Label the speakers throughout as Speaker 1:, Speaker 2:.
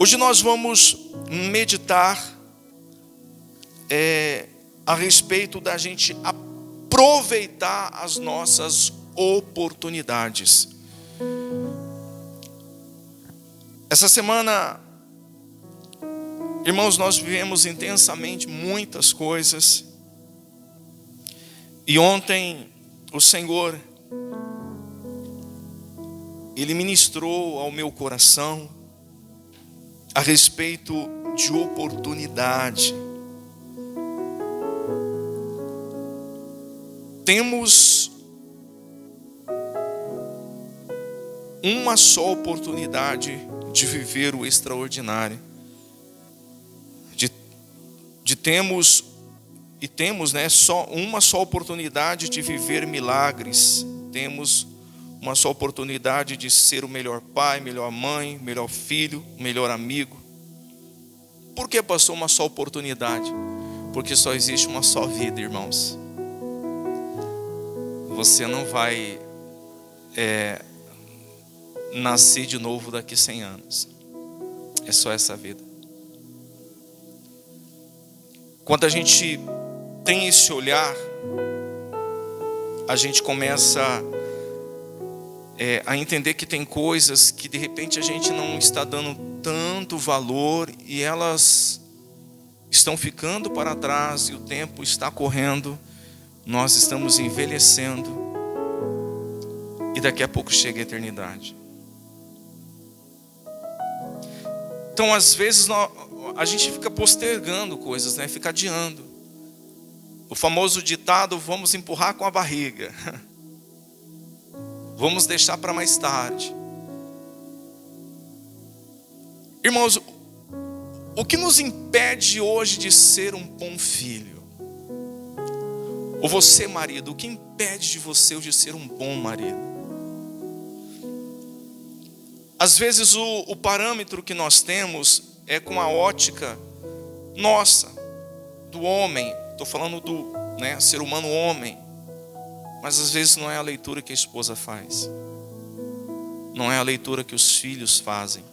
Speaker 1: Hoje nós vamos meditar a respeito da gente aproveitar as nossas oportunidades. Essa semana, irmãos, nós vivemos intensamente muitas coisas. E ontem o Senhor, Ele ministrou ao meu coração a respeito de oportunidade. Temos uma só oportunidade de viver o extraordinário. Temos uma só oportunidade de viver milagres. Temos uma só oportunidade de ser o melhor pai, melhor mãe, melhor filho, melhor amigo. Por que, pastor, uma só oportunidade? Porque só existe uma só vida, irmãos. Você não vai nascer de novo daqui 100 anos. É só essa vida. Quando a gente tem esse olhar, a gente começa a entender que tem coisas que de repente a gente não está dando tanto valor e elas estão ficando para trás e o tempo está correndo, nós estamos envelhecendo e daqui a pouco chega a eternidade. Então às vezes a gente fica postergando coisas, fica adiando. O famoso ditado, vamos empurrar com a barriga. Vamos deixar para mais tarde. Irmãos, o que nos impede hoje de ser um bom filho? Ou você, marido, o que impede de você hoje de ser um bom marido? Às vezes o parâmetro que nós temos é com a ótica nossa, do homem. Estou falando do ser humano homem. Mas às vezes não é a leitura que a esposa faz. Não é a leitura que os filhos fazem.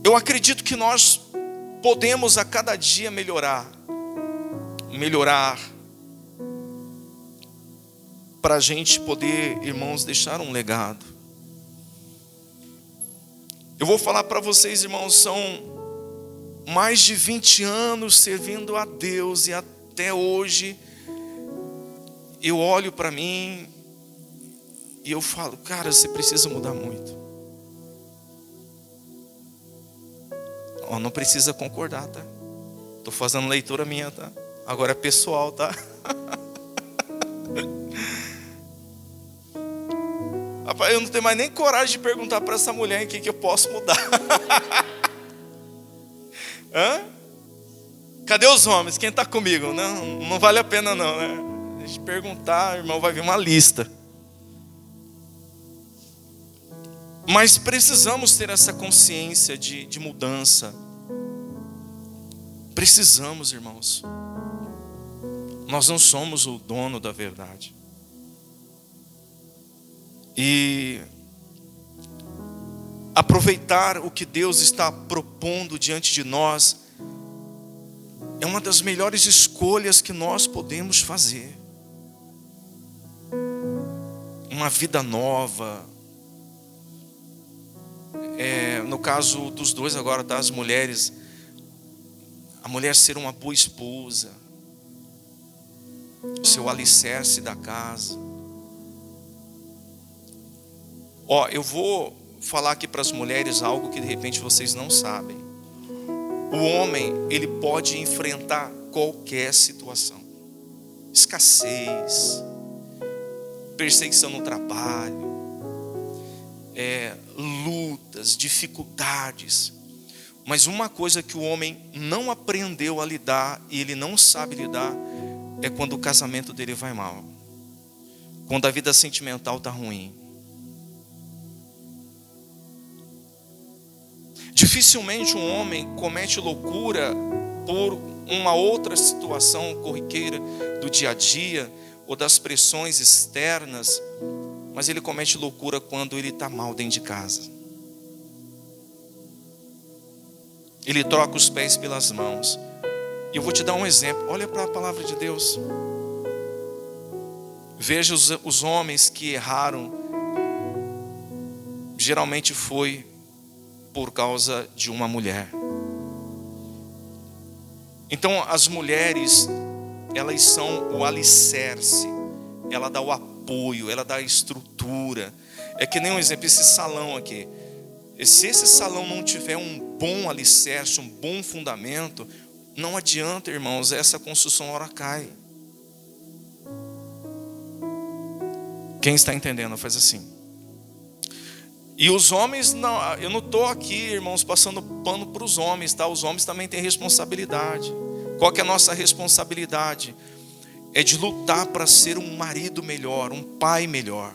Speaker 1: Eu acredito que nós podemos a cada dia melhorar. Para a gente poder, irmãos, deixar um legado. Eu vou falar para vocês, irmãos, são mais de 20 anos servindo a Deus e até hoje eu olho para mim e eu falo, cara, você precisa mudar muito. Não precisa concordar, tá? Estou fazendo leitura minha, tá? Agora é pessoal, tá? Rapaz, eu não tenho mais nem coragem de perguntar para essa mulher em que eu posso mudar. Hã? Cadê os homens? Quem está comigo? Não vale a pena não, né? A gente perguntar, irmão, vai vir uma lista. Mas precisamos ter essa consciência de mudança. Precisamos, irmãos. Nós não somos o dono da verdade. E aproveitar o que Deus está propondo diante de nós é uma das melhores escolhas que nós podemos fazer. Uma vida nova. No caso dos dois agora, das mulheres, a mulher ser uma boa esposa, ser o alicerce da casa. Eu vou falar aqui para as mulheres algo que de repente vocês não sabem. O homem, ele pode enfrentar qualquer situação. Escassez, perseguição no trabalho, lutas, dificuldades. Mas uma coisa que o homem não aprendeu a lidar e ele não sabe lidar é quando o casamento dele vai mal. Quando a vida sentimental está ruim. Dificilmente um homem comete loucura por uma outra situação corriqueira do dia a dia ou das pressões externas, mas ele comete loucura quando ele está mal dentro de casa. Ele troca os pés pelas mãos. E eu vou te dar um exemplo. Olha para a palavra de Deus. Veja os homens que erraram. Geralmente foi por causa de uma mulher. Então as mulheres, elas são o alicerce. Ela dá o apoio, ela dá a estrutura. É que nem um exemplo, esse salão aqui. Se esse salão não tiver um bom alicerce, um bom fundamento, não adianta, irmãos, essa construção ora cai. Quem está entendendo, faz assim. E os homens, não, eu não estou aqui, irmãos, passando pano para os homens, tá? Os homens também têm responsabilidade. Qual que é a nossa responsabilidade? É de lutar para ser um marido melhor, um pai melhor.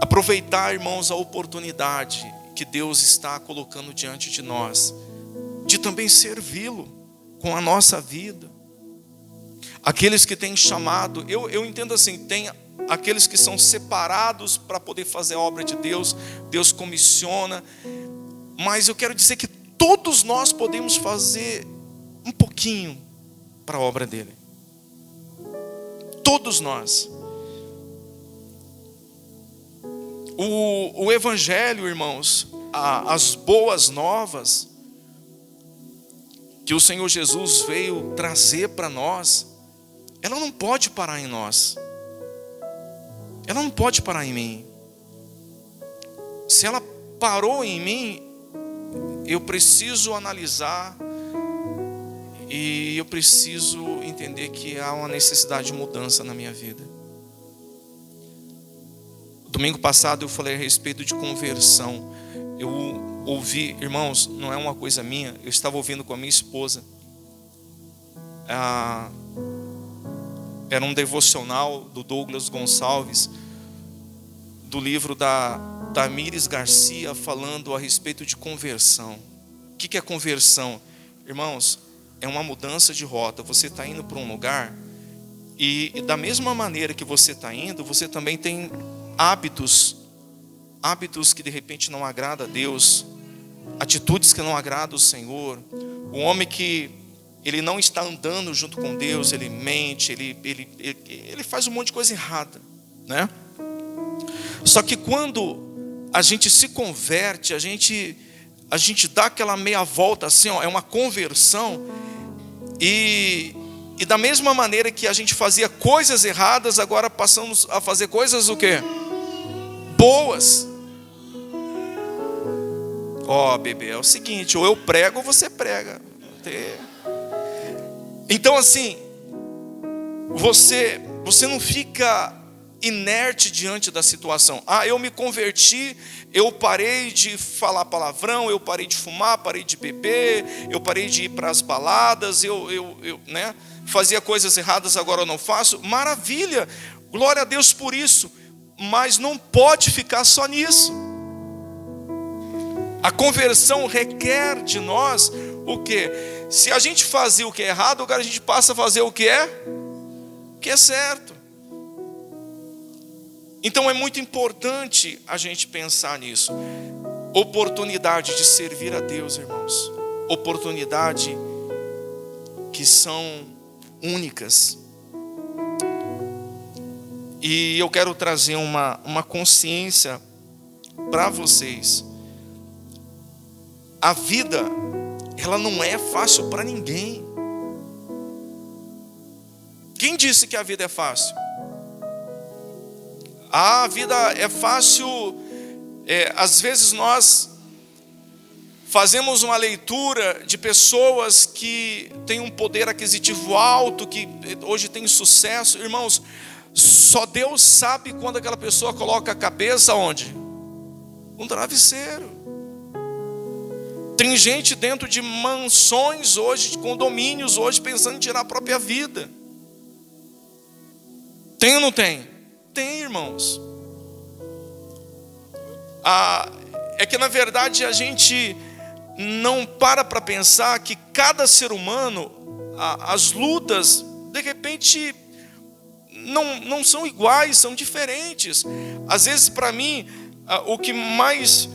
Speaker 1: Aproveitar, irmãos, a oportunidade que Deus está colocando diante de nós, de também servi-lo com a nossa vida. Aqueles que têm chamado, eu entendo assim, tem aqueles que são separados para poder fazer a obra de Deus, Deus comissiona, mas eu quero dizer que todos nós podemos fazer um pouquinho para a obra dele. Todos nós. O Evangelho, irmãos, as boas novas que o Senhor Jesus veio trazer para nós, ela não pode parar em nós. Ela não pode parar em mim. Se ela parou em mim, eu preciso analisar e eu preciso entender que há uma necessidade de mudança na minha vida. Domingo passado eu falei a respeito de conversão. Eu ouvi, irmãos, não é uma coisa minha, eu estava ouvindo com a minha esposa. Era um devocional do Douglas Gonçalves, do livro da Tamires Garcia, falando a respeito de conversão. O que é conversão? Irmãos, é uma mudança de rota. Você está indo para um lugar e da mesma maneira que você está indo, você também tem hábitos que de repente não agradam a Deus, atitudes que não agradam o Senhor. O homem que ele não está andando junto com Deus, ele mente, ele faz um monte de coisa errada, né? Só que quando a gente se converte, a gente dá aquela meia volta assim, ó, é uma conversão, e da mesma maneira que a gente fazia coisas erradas, agora passamos a fazer coisas o quê? Boas. Ó, bebê, é o seguinte, ou eu prego ou você prega. Então assim, você não fica inerte diante da situação. Eu me converti, eu parei de falar palavrão, eu parei de fumar, parei de beber, eu parei de ir para as baladas, eu fazia coisas erradas, agora eu não faço. Maravilha, glória a Deus por isso. Mas não pode ficar só nisso. A conversão requer de nós o quê? Se a gente fazia o que é errado, agora a gente passa a fazer o que é certo. Então é muito importante a gente pensar nisso. Oportunidade de servir a Deus, irmãos. Oportunidade que são únicas. E eu quero trazer uma consciência para vocês. A vida, ela não é fácil para ninguém. Quem disse que a vida é fácil? A vida é fácil, às vezes nós fazemos uma leitura de pessoas que têm um poder aquisitivo alto, que hoje têm sucesso. Irmãos, só Deus sabe quando aquela pessoa coloca a cabeça onde? Um travesseiro. Tem gente dentro de mansões hoje, de condomínios hoje, pensando em tirar a própria vida. Tem ou não tem? Tem, irmãos. É que na verdade a gente não para pensar que cada ser humano, as lutas, de repente, não são iguais, são diferentes. Às vezes, para mim, o que mais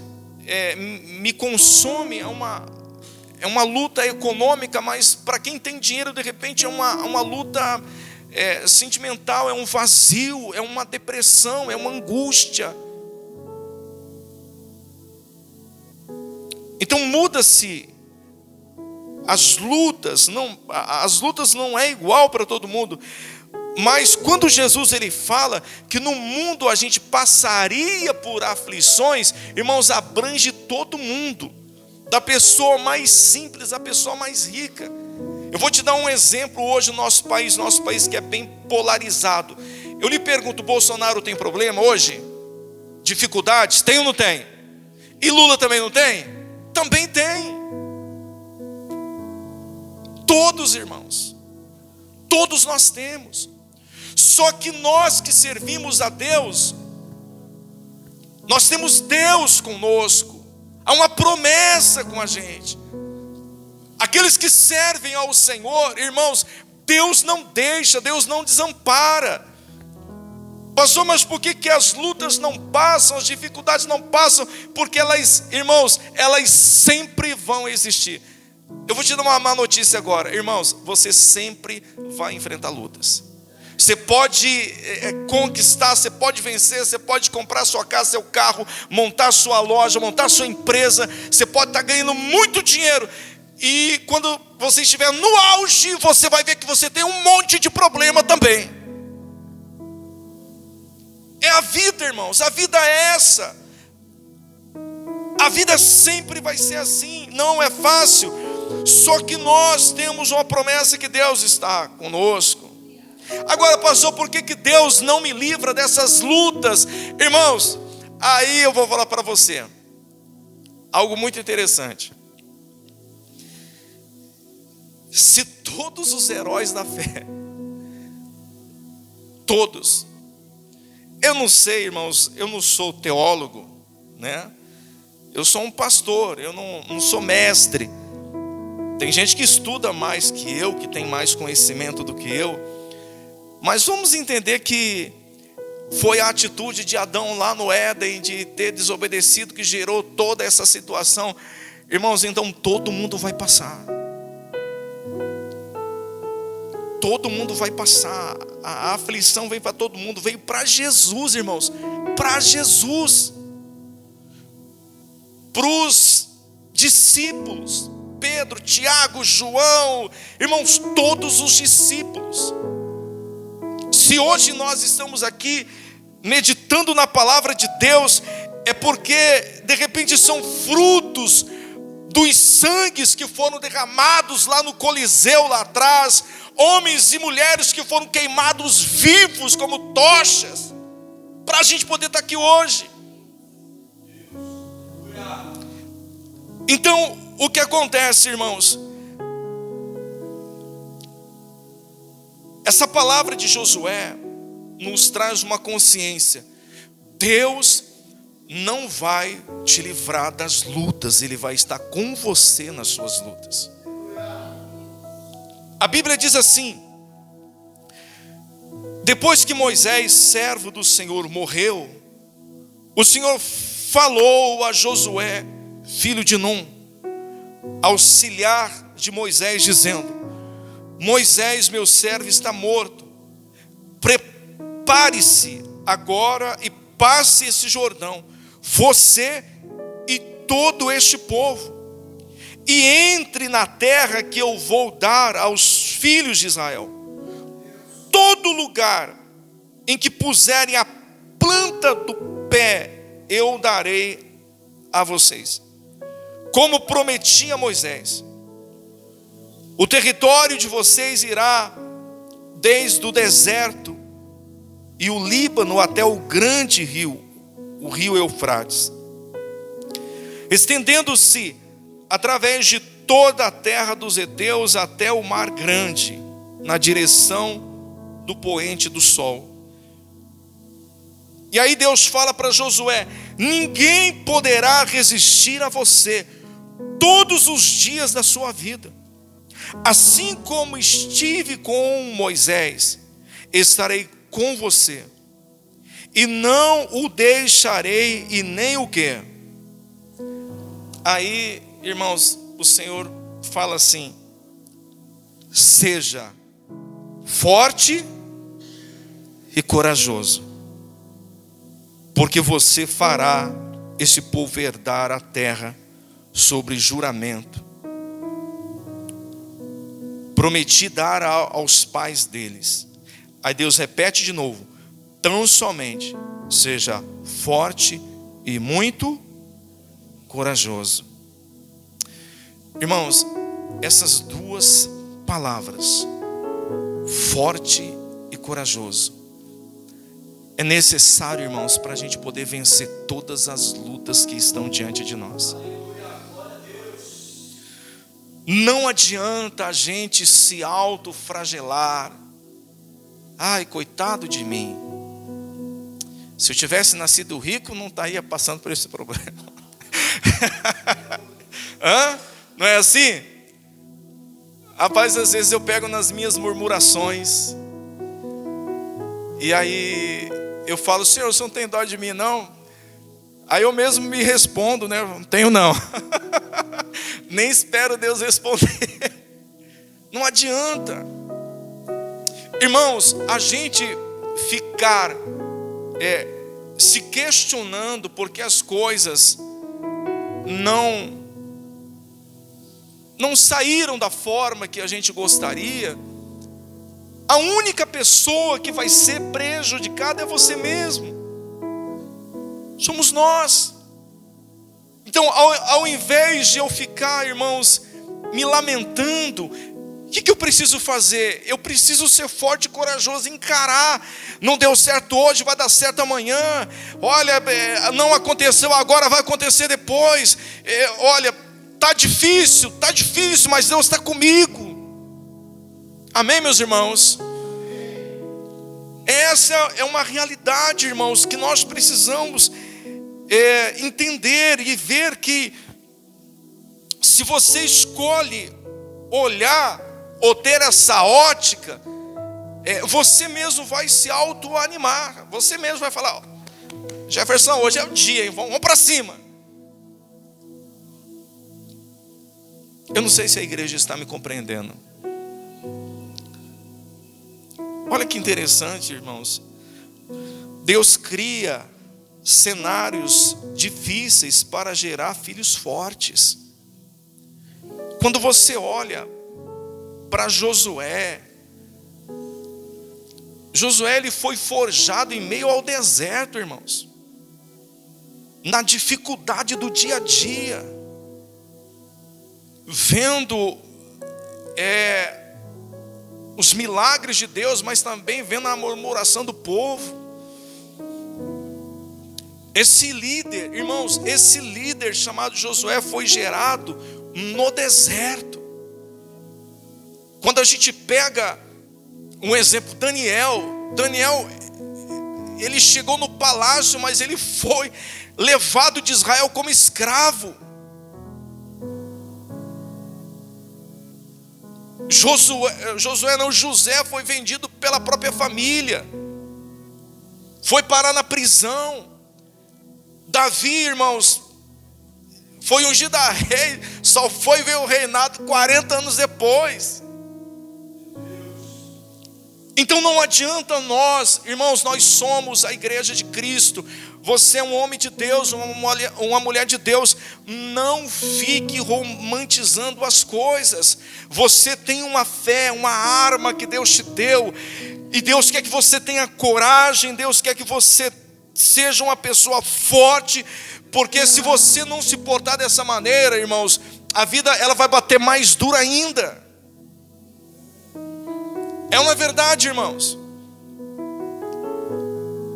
Speaker 1: me consome é uma luta econômica, mas para quem tem dinheiro, de repente, é uma luta sentimental, é um vazio, é uma depressão, é uma angústia. Então muda-se. As lutas não é igual para todo mundo. Mas quando Jesus ele fala que no mundo a gente passaria por aflições, irmãos, abrange todo mundo, da pessoa mais simples à pessoa mais rica. Eu vou te dar um exemplo hoje no nosso país que é bem polarizado. Eu lhe pergunto, Bolsonaro tem problema hoje? Dificuldades? Tem ou não tem? E Lula também não tem? Também tem. Todos, irmãos, todos nós temos. Só que nós que servimos a Deus, nós temos Deus conosco. Há uma promessa com a gente. Aqueles que servem ao Senhor, irmãos, Deus não deixa, Deus não desampara. Pastor, mas por que as lutas não passam, as dificuldades não passam? Porque elas, irmãos, elas sempre vão existir. Eu vou te dar uma má notícia agora, irmãos, você sempre vai enfrentar lutas. Você pode conquistar, você pode vencer, você pode comprar sua casa, seu carro, montar sua loja, montar sua empresa, você pode estar ganhando muito dinheiro. E quando você estiver no auge, você vai ver que você tem um monte de problema também. É a vida, irmãos, a vida é essa. A vida sempre vai ser assim, não é fácil. Só que nós temos uma promessa que Deus está conosco. Agora, pastor, por que Deus não me livra dessas lutas? Irmãos, aí eu vou falar para você algo muito interessante. Se todos os heróis da fé, todos, eu não sei, irmãos, eu não sou teólogo, né? Eu sou um pastor, eu não sou mestre. Tem gente que estuda mais que eu, que tem mais conhecimento do que eu. Mas vamos entender que foi a atitude de Adão lá no Éden, de ter desobedecido, que gerou toda essa situação. Irmãos, então todo mundo vai passar. Todo mundo vai passar. A aflição veio para todo mundo, veio para Jesus, irmãos. Para Jesus. Para os discípulos. Pedro, Tiago, João. Irmãos, todos os discípulos. Se hoje nós estamos aqui meditando na palavra de Deus, é porque de repente são frutos dos sangues que foram derramados lá no Coliseu lá atrás, homens e mulheres que foram queimados vivos como tochas, para a gente poder estar aqui hoje. Então, o que acontece, irmãos? Essa palavra de Josué nos traz uma consciência. Deus não vai te livrar das lutas, Ele vai estar com você nas suas lutas. A Bíblia diz assim: depois que Moisés, servo do Senhor, morreu, o Senhor falou a Josué, filho de Num, auxiliar de Moisés, dizendo: Moisés, meu servo, está morto. Prepare-se agora e passe esse Jordão, você e todo este povo, e entre na terra que eu vou dar aos filhos de Israel. Todo lugar em que puserem a planta do pé, eu darei a vocês, como prometi a Moisés. O território de vocês irá desde o deserto e o Líbano até o grande rio, o rio Eufrates, estendendo-se através de toda a terra dos heteus até o mar grande, na direção do poente do sol. E aí Deus fala para Josué: ninguém poderá resistir a você todos os dias da sua vida. Assim como estive com Moisés, estarei com você, e não o deixarei, e nem o quê? Aí, irmãos, o Senhor fala assim: seja forte e corajoso, porque você fará esse povo herdar a terra sobre juramento. Prometi dar aos pais deles. Aí Deus repete de novo: tão somente seja forte e muito corajoso. Irmãos, essas duas palavras, forte e corajoso, é necessário, irmãos, para a gente poder vencer todas as lutas que estão diante de nós. Não adianta a gente se autoflagelar. Ai, coitado de mim. Se eu tivesse nascido rico, não estaria passando por esse problema. Não é assim? Rapaz, às vezes eu pego nas minhas murmurações, e aí eu falo: Senhor, o Senhor não tem dó de mim, não? Aí eu mesmo me respondo, né? Não tenho, não. Nem espero Deus responder. Não adianta. Irmãos, a gente ficar se questionando porque as coisas não saíram da forma que a gente gostaria, a única pessoa que vai ser prejudicada é você mesmo. Somos nós. Então, ao invés de eu ficar, irmãos, me lamentando, o que eu preciso fazer? Eu preciso ser forte e corajoso, encarar. Não deu certo hoje, vai dar certo amanhã. Olha, não aconteceu agora, vai acontecer depois. Olha, está difícil, mas Deus está comigo. Amém, meus irmãos? Essa é uma realidade, irmãos, que nós precisamos entender e ver que se você escolhe olhar ou ter essa ótica, você mesmo vai se autoanimar. Você mesmo vai falar: Jefferson, hoje é o dia, hein? Vamos para cima. Eu não sei se a igreja está me compreendendo. Olha que interessante, irmãos. Deus cria cenários difíceis para gerar filhos fortes. Quando você olha para Josué, ele foi forjado em meio ao deserto, irmãos, na dificuldade do dia a dia, vendo os milagres de Deus, mas também vendo a murmuração do povo. Esse líder, irmãos, chamado Josué foi gerado no deserto. Quando a gente pega um exemplo, Daniel, ele chegou no palácio, mas ele foi levado de Israel como escravo. José foi vendido pela própria família, foi parar na prisão. Davi, irmãos, foi ungido a rei, só foi ver o reinado 40 anos depois. Então não adianta nós, irmãos, nós somos a igreja de Cristo. Você é um homem de Deus, uma mulher de Deus. Não fique romantizando as coisas. Você tem uma fé, uma arma que Deus te deu, e Deus quer que você tenha coragem. Deus quer que você seja uma pessoa forte, porque se você não se portar dessa maneira, irmãos, a vida ela vai bater mais dura ainda. É uma verdade, irmãos.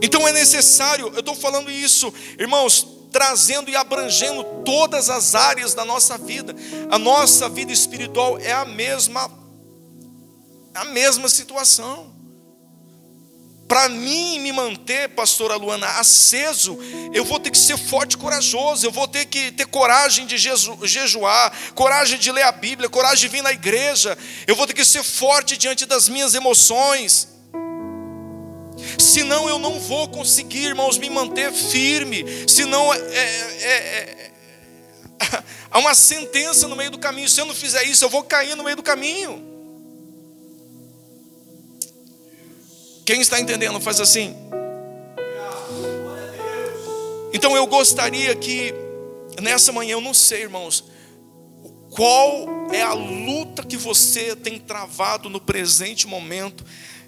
Speaker 1: Então é necessário, eu estou falando isso, irmãos, trazendo e abrangendo todas as áreas da nossa vida. A nossa vida espiritual é a mesma situação. Para mim me manter, pastora Luana, aceso, eu vou ter que ser forte e corajoso. Eu vou ter que ter coragem de jejuar, coragem de ler a Bíblia, coragem de vir na igreja. Eu vou ter que ser forte diante das minhas emoções. senão eu não vou conseguir, irmãos, me manter firme, senão há uma sentença no meio do caminho. Se eu não fizer isso, eu vou cair no meio do caminho. Quem está entendendo, faz assim. Então eu gostaria que nessa manhã, eu não sei, irmãos, qual é a luta que você tem travado no presente momento.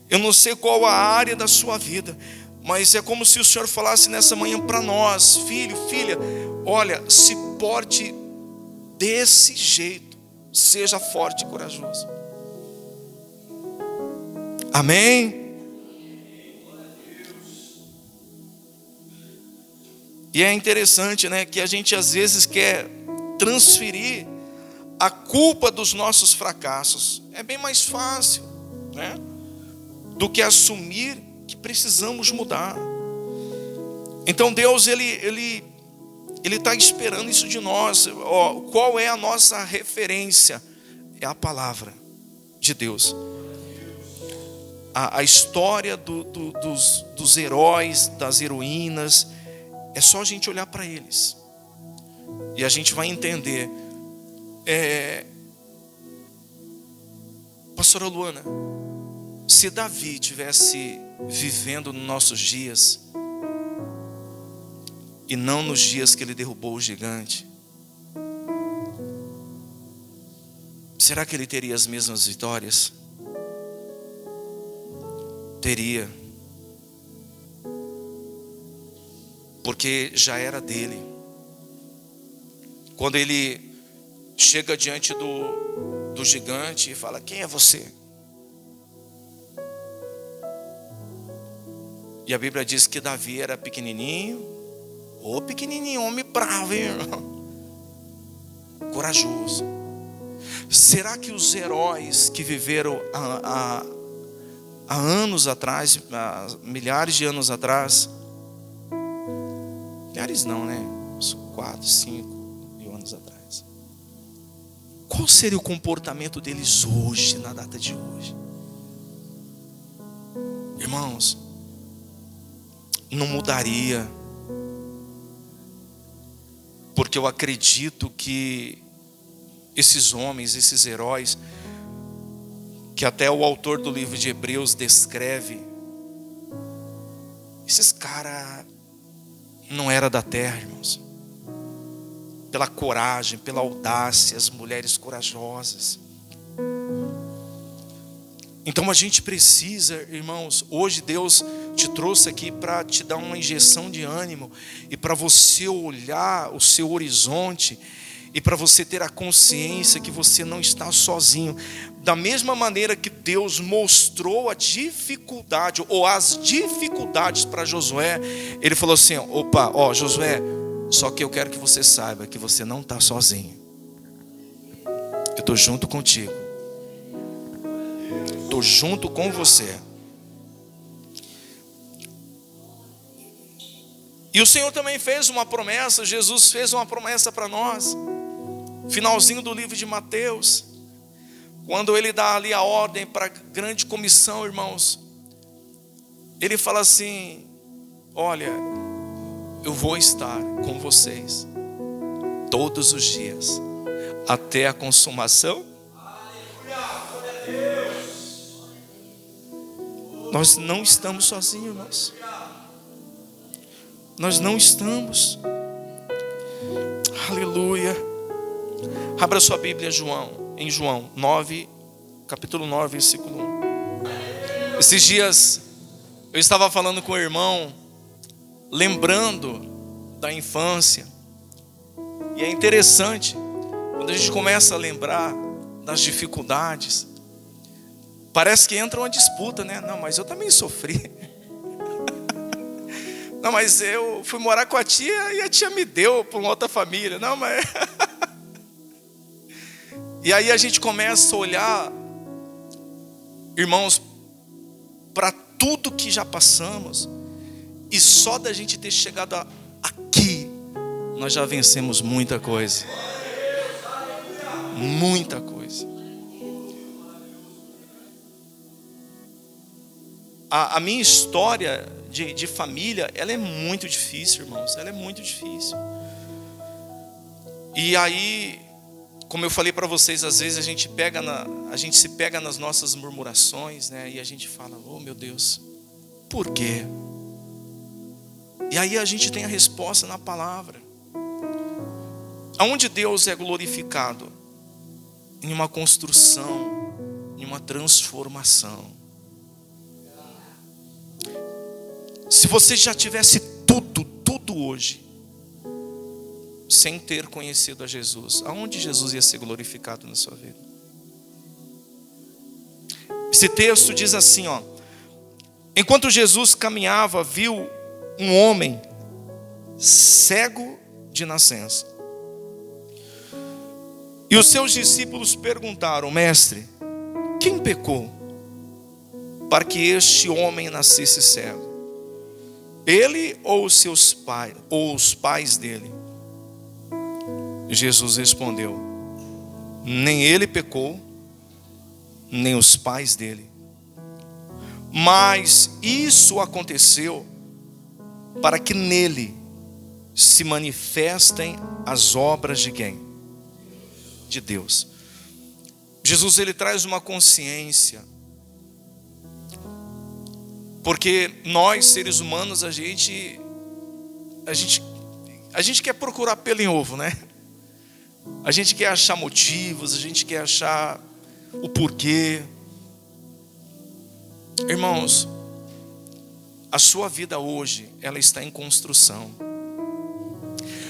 Speaker 1: Eu não sei qual a área da sua vida, mas é como se o Senhor falasse nessa manhã para nós: filho, filha, olha, se porte desse jeito, seja forte e corajoso. Amém? E é interessante, né, que a gente às vezes quer transferir a culpa dos nossos fracassos. É bem mais fácil, né, do que assumir que precisamos mudar. Então Deus, Ele está esperando isso de nós. Qual é a nossa referência? É a palavra de Deus. A história dos heróis, das heroínas, é só a gente olhar para eles e a gente vai entender. Pastora Luana, se Davi tivesse vivendo nos nossos dias e não nos dias que ele derrubou o gigante, será que ele teria as mesmas vitórias? Teria, porque já era dele. Quando ele chega diante do gigante e fala: quem é você? E a Bíblia diz que Davi era pequenininho. Pequenininho, homem bravo, hein, irmão? Corajoso. Será que os heróis que viveram há anos atrás, há milhares de anos atrás, milhares não, né? Uns 4, 5 mil anos atrás, qual seria o comportamento deles hoje, na data de hoje? Irmãos, não mudaria, porque eu acredito que esses homens, esses heróis, que até o autor do livro de Hebreus descreve, esses caras não eram da terra, irmãos. Pela coragem, pela audácia, as mulheres corajosas. Então a gente precisa, irmãos, hoje Deus te trouxe aqui para te dar uma injeção de ânimo e para você olhar o seu horizonte e para você ter a consciência que você não está sozinho. Da mesma maneira que Deus mostrou a dificuldade ou as dificuldades para Josué, Ele falou assim: Josué, só que eu quero que você saiba que você não está sozinho. Eu estou junto contigo. Estou junto com você. E o Senhor também fez uma promessa. Jesus fez uma promessa para nós. Finalzinho do livro de Mateus, quando Ele dá ali a ordem para a grande comissão, irmãos, Ele fala assim: olha, eu vou estar com vocês todos os dias até a consumação. Nós não estamos sozinhos, irmãos. Nós não estamos. Aleluia. Abra sua Bíblia em João 9, capítulo 9, versículo 1. Esses dias eu estava falando com o irmão, lembrando da infância. E é interessante, quando a gente começa a lembrar das dificuldades, parece que entra uma disputa, né? Não, mas eu também sofri. Não, mas eu fui morar com a tia e a tia me deu para uma outra família. Não, mas... E aí a gente começa a olhar, irmãos, para tudo que já passamos. E só da gente ter chegado aqui, nós já vencemos muita coisa. Muita coisa. A minha história de família, ela é muito difícil, irmãos. Ela é muito difícil. E aí, como eu falei para vocês, às vezes a gente se pega nas nossas murmurações, né? E a gente fala, oh meu Deus, por quê? E aí a gente tem a resposta na palavra. Aonde Deus é glorificado? Em uma construção, em uma transformação. Se você já tivesse tudo hoje, sem ter conhecido a Jesus, aonde Jesus ia ser glorificado na sua vida? Esse texto diz assim, ó: enquanto Jesus caminhava, viu um homem cego de nascença. E os seus discípulos perguntaram, mestre, quem pecou para que este homem nascesse cego? Ele ou os seus pais, ou os pais dele? Jesus respondeu, nem ele pecou, nem os pais dele. Mas isso aconteceu para que nele se manifestem as obras de quem? De Deus. Jesus, ele traz uma consciência. Porque nós, seres humanos, a gente quer procurar pelo em ovo, né? A gente quer achar motivos, a gente quer achar o porquê. Irmãos, a sua vida hoje, ela está em construção.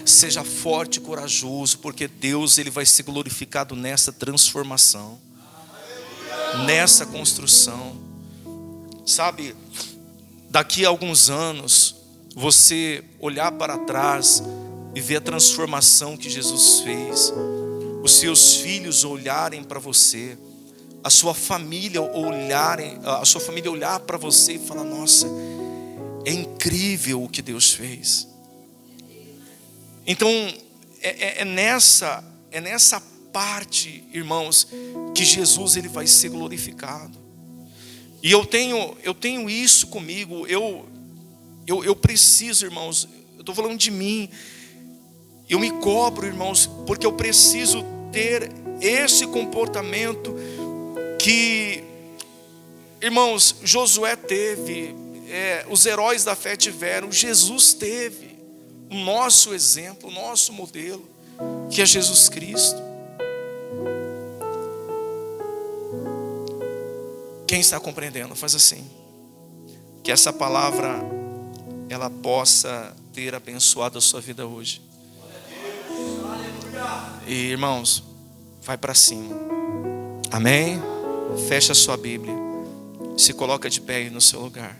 Speaker 1: Seja forte e corajoso, porque Deus, ele vai ser glorificado nessa transformação, nessa construção. Sabe, daqui a alguns anos, você olhar para trás e ver a transformação que Jesus fez, os seus filhos olharem para você, a sua família olhar para você e falar, nossa, é incrível o que Deus fez. Então, é nessa parte, irmãos, que Jesus, ele vai ser glorificado. E eu tenho isso comigo, eu preciso, irmãos, eu estou falando de mim, eu me cobro, irmãos, porque eu preciso ter esse comportamento que, irmãos, Josué teve, os heróis da fé tiveram, Jesus teve, o nosso exemplo, o nosso modelo, que é Jesus Cristo. Quem está compreendendo, faz assim, que essa palavra ela possa ter abençoado a sua vida hoje. E irmãos, vai para cima. Amém? Fecha a sua Bíblia, se coloca de pé aí no seu lugar.